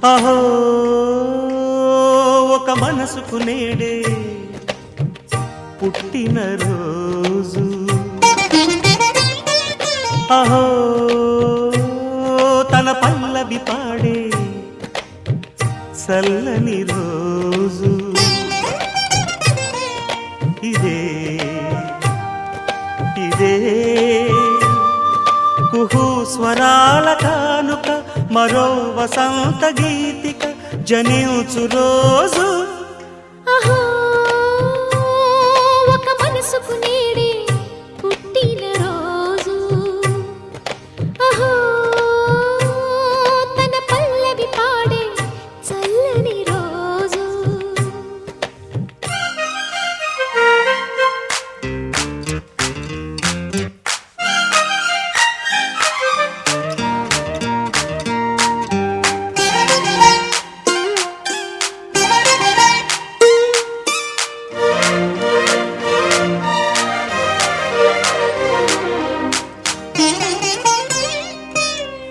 అహో ఒక మనసుకు నేడే పుట్టిన రోజు, అహో తన పల్లవి పాడే చల్లని రోజు. ఇదే ఇదే కుహు స్వరాల కానుక, మరో వసంత గీతిక జనించు రోజు. అహో ఒక మనసుకు నేడే పుట్టిన రోజు, అహో తన పల్లవి పాడే చల్లని రోజు.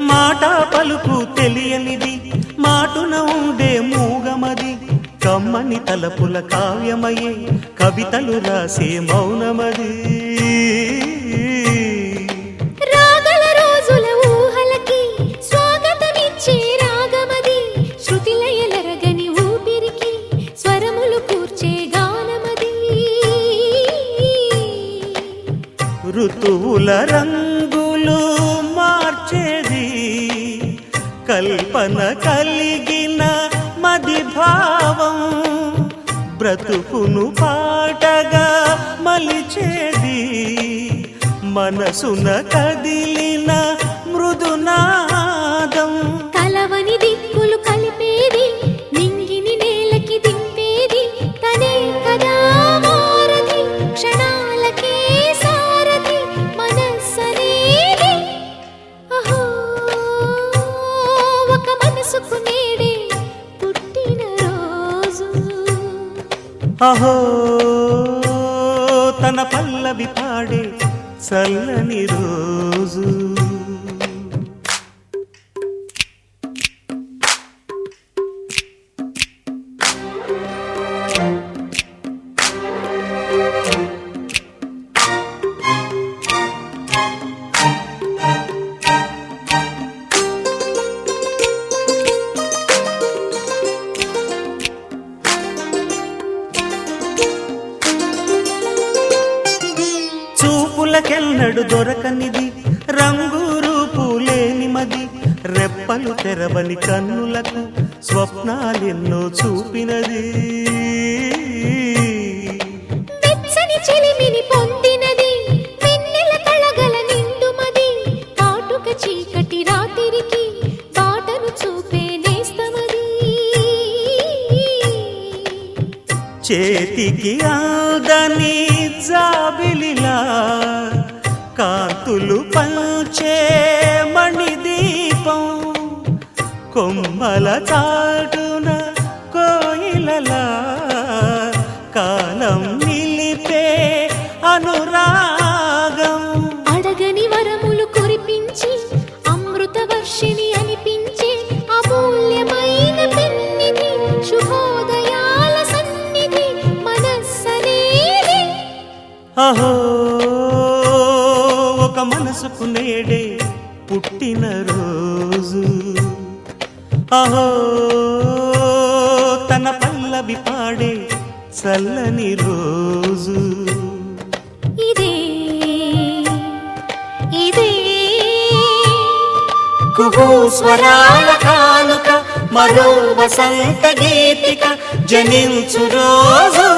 మాట పలుకు తెలియనిది, మాటున ఉండే మూగమది, కమ్మని తలపుల కావ్యమయే కవితలు రాసే మౌనమది. రాగల రోజుల ఊహలకి స్వాగతమిచ్చే రాగమది, శృతిలయలరగని ఊపిరికి స్వరములు కూర్చే గానమది. ఋతువుల రంగులు మార్చేది, కల్పన కలిగిన మది భావం, బ్రతుకును పాటగా మలిచేది, మనసున కదిలిన మృదునాదం. కలవని దిక్కులు కలిపేది, నింగిని నేలకి దింపేది, తనే కదా వారధి, క్షణాలకే సారథి మనస్సనేది. అహో ఒక మనసుకు నేడే పుట్టిన రోజు, అహో తన పల్లవి పాడే చల్లని రోజు. చూపులకెన్నడు దొరకనిది, రంగు రూపు లేని మది, రెప్పలు తెరవని కన్నులకు స్వప్నాలెన్నో చూపినది. వెచ్చని చెలిమిని పొందినది, వెన్నెల కళగల నిండుమది, కాటుక చీకటి రాత్రికి బాటను చూపే నేస్తమది. చేతికి ఆదని జాబిలిలా కాంతులు పంచే మణిదీపం, కొమ్మల చాటున కోయిలలా కాలం నిలిపే అనురాగం. అడగని వరములు కురిపించి అమృత వర్షిణి అనిపించే అమూల్యమైన పెన్నిధి, శుభోదయాల సన్నిధి మనస్సనేది. అహో ఒక మనసుకు నేడే పుట్టిన రోజు, అహో తన పల్లవి పాడే చల్లని రోజు. ఇదే ఇదే కుహు స్వరాల కానుక, మరో వసంత గీతిక జనించు రోజు.